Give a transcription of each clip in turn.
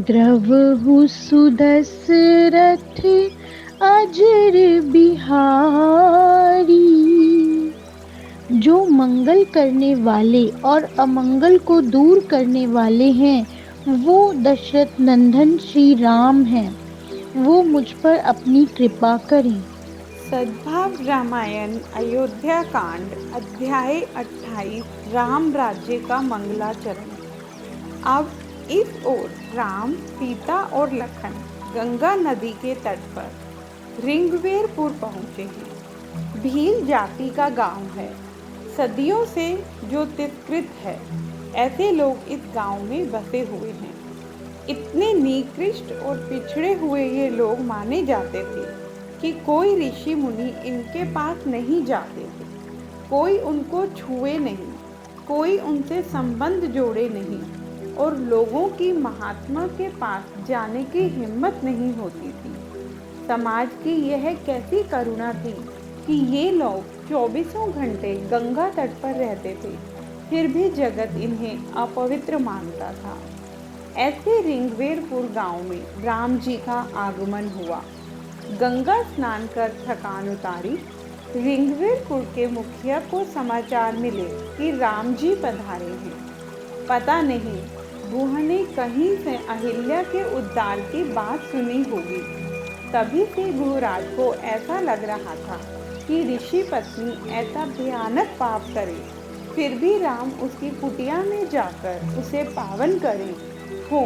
द्रवहु सुदशरथ अजर बिहारी। जो मंगल करने वाले और अमंगल को दूर करने वाले हैं, वो दशरथ नंदन श्री राम हैं। वो मुझ पर अपनी कृपा करें। सद्भाव रामायण अयोध्या कांड अध्याय 28 राम राज्य का मंगलाचरण। अब इस ओर राम, सीता और लखन गंगा नदी के तट पर ऋंगवेरपुर पहुँचे हैं। भील जाति का गांव है, सदियों से जो तिरस्कृत है। ऐसे लोग इस गांव में बसे हुए हैं। इतने निकृष्ट और पिछड़े हुए ये लोग माने जाते थे कि कोई ऋषि मुनि इनके पास नहीं जाते थे। कोई उनको छुए नहीं, कोई उनसे संबंध जोड़े नहीं, और लोगों की महात्मा के पास जाने की हिम्मत नहीं होती थी। समाज की यह कैसी करुणा थी कि ये लोग 24 घंटे गंगा तट पर रहते थे, फिर भी जगत इन्हें अपवित्र मानता था। ऐसे ऋंगवेरपुर गांव में राम जी का आगमन हुआ। गंगा स्नान कर थकान उतारी, ऋंगवेरपुर के मुखिया को समाचार मिले कि राम जी पधारे हैं। पता नहीं गुह ने कहीं से अहिल्या के उद्धार की बात सुनी होगी। तभी से गुहराज को ऐसा लग रहा था कि ऋषि पत्नी ऐसा भयानक पाप करे, फिर भी राम उसकी कुटिया में जाकर उसे पावन करें हो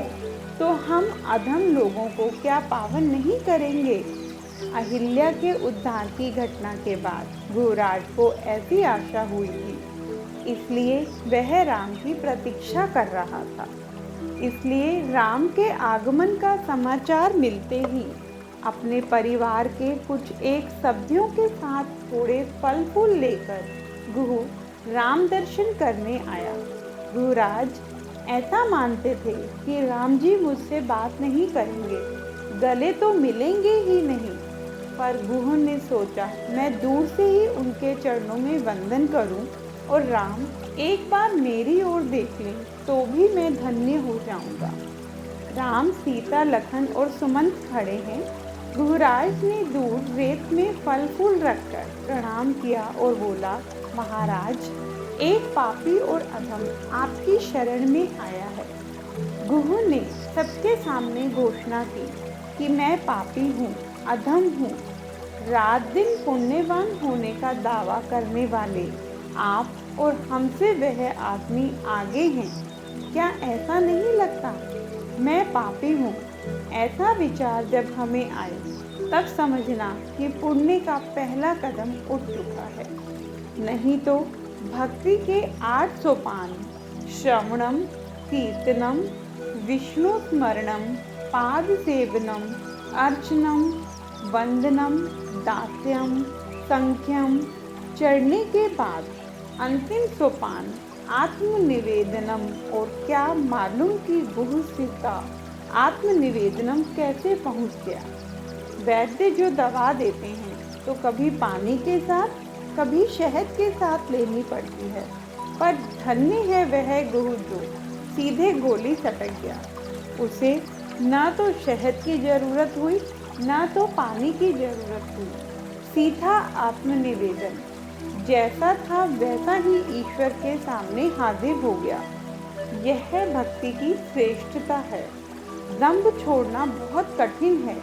तो हम अधम लोगों को क्या पावन नहीं करेंगे। अहिल्या के उद्धार की घटना के बाद गुहराज को ऐसी आशा हुई थी, इसलिए वह राम की प्रतीक्षा कर रहा था। इसलिए राम के आगमन का समाचार मिलते ही अपने परिवार के कुछ एक सभ्यों के साथ थोड़े फल फूल लेकर गुह राम दर्शन करने आया। गुहराज ऐसा मानते थे कि राम जी मुझसे बात नहीं करेंगे, गले तो मिलेंगे ही नहीं। पर गुह ने सोचा मैं दूर से ही उनके चरणों में वंदन करूं और राम एक बार मेरी ओर देख लें तो भी मैं धन्य हो जाऊंगा। राम, सीता, लखन और सुमंत खड़े हैं। गुहराज ने दूर रेत में फल फूल रखकर प्रणाम किया और बोला, महाराज, एक पापी और अधम आपकी शरण में आया है। गुह ने सबके सामने घोषणा की कि मैं पापी हूँ, अधम हूँ। रात दिन पुण्यवान होने का दावा करने वाले आप और हमसे वह आदमी आगे हैं। क्या ऐसा नहीं लगता? मैं पापी हूँ। ऐसा विचार जब हमें आए तब समझना कि पुण्य का पहला कदम उठ चुका है। नहीं तो भक्ति के 8 सोपान श्रवणम, कीर्तनम, विष्णु स्मरणम, पाद सेवनम, अर्चनम, वंदनम, दास्यम, संख्यम चढ़ने के बाद अंतिम सोपान आत्मनिवेदनम। और क्या मालूम कि गुह सीता आत्मनिवेदनम कैसे पहुंच गया। वैद्य जो दवा देते हैं तो कभी पानी के साथ, कभी शहद के साथ लेनी पड़ती है, पर धन्य है वह गुह जो सीधे गोली सटक गया। उसे ना तो शहद की जरूरत हुई, ना तो पानी की जरूरत हुई। सीधा आत्मनिवेदन, जैसा था वैसा ही ईश्वर के सामने हाजिर हो गया। यह भक्ति की श्रेष्ठता है। दंभ छोड़ना बहुत कठिन है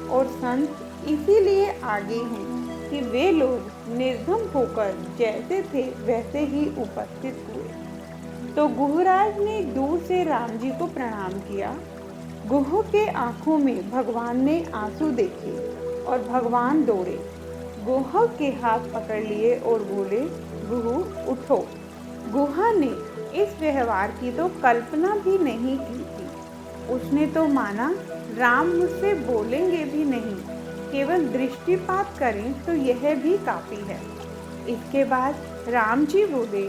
और संत इसीलिए आगे हैं कि वे लोग निर्धम होकर जैसे थे वैसे ही उपस्थित हुए। तो गुहराज ने दूर से राम जी को प्रणाम किया। गुह के आंखों में भगवान ने आंसू देखे और भगवान दौड़े, गुहा के हाथ पकड़ लिए और बोले, गुह उठो। गुहा ने इस व्यवहार की तो कल्पना भी नहीं की थी। उसने तो माना राम मुझसे बोलेंगे भी नहीं, केवल दृष्टिपात करें तो यह भी काफ़ी है। इसके बाद राम जी बोले,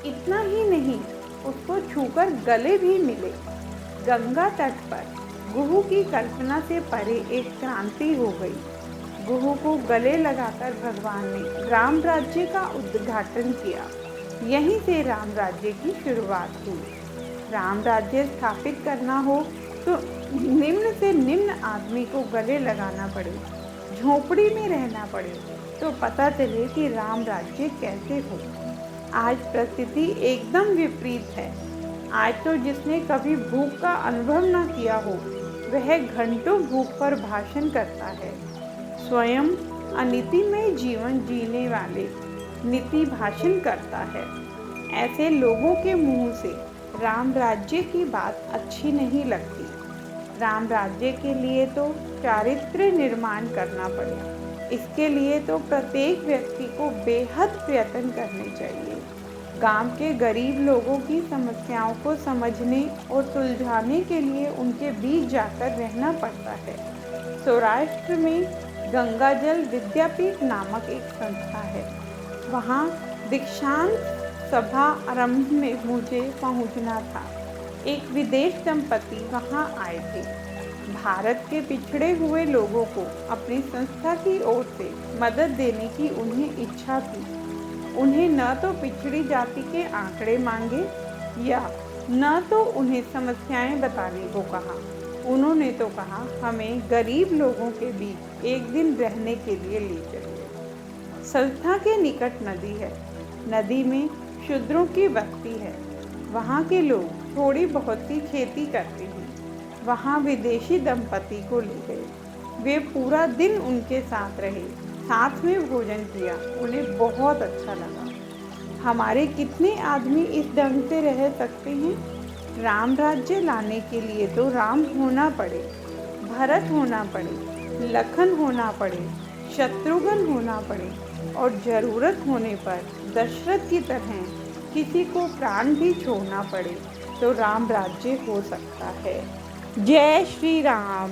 इतना ही नहीं, उसको छूकर गले भी मिले। गंगा तट पर गुह की कल्पना से परे एक क्रांति हो गई। गुह को गले लगाकर भगवान ने राम राज्य का उद्घाटन किया। यहीं से राम राज्य की शुरुआत हुई। राम राज्य स्थापित करना हो तो निम्न से निम्न आदमी को गले लगाना पड़े, झोपड़ी में रहना पड़े, तो पता चले कि राम राज्य कैसे हो। आज परिस्थिति एकदम विपरीत है। आज तो जिसने कभी भूख का अनुभव न किया हो, वह घंटों भूख पर भाषण करता है। स्वयं अनीतिमय जीवन जीने वाले नीति भाषण करता है। ऐसे लोगों के मुंह से राम राज्य की बात अच्छी नहीं लगती। राम राज्य के लिए तो चारित्र्य निर्माण करना पड़े। इसके लिए तो प्रत्येक व्यक्ति को बेहद प्रयत्न करने चाहिए। गांव के गरीब लोगों की समस्याओं को समझने और सुलझाने के लिए उनके बीच जाकर रहना पड़ता है। सौराष्ट्र में गंगाजल विद्यापीठ नामक एक संस्था है। वहाँ दीक्षांत सभा आरंभ में मुझे पहुँचना था। एक विदेश दंपति वहाँ आए थे। भारत के पिछड़े हुए लोगों को अपनी संस्था की ओर से मदद देने की उन्हें इच्छा थी। उन्हें न तो पिछड़ी जाति के आंकड़े मांगे या न तो उन्हें समस्याएं बताने को कहा। उन्होंने तो कहा, हमें गरीब लोगों के बीच एक दिन रहने के लिए ले चलिए। संस्था के निकट नदी है। नदी में शूद्रों की बस्ती है। वहाँ के लोग थोड़ी बहुत सी खेती करते हैं। वहाँ विदेशी दंपति को ले गए। वे पूरा दिन उनके साथ रहे, साथ में भोजन किया। उन्हें बहुत अच्छा लगा। हमारे कितने आदमी इस ढंग से रह सकते हैं? राम राज्य लाने के लिए तो राम होना पड़े, भरत होना पड़े, लखन होना पड़े, शत्रुघ्न होना पड़े और ज़रूरत होने पर दशरथ की तरह किसी को प्राण भी छोड़ना पड़े तो राम राज्य हो सकता है। जय श्री राम।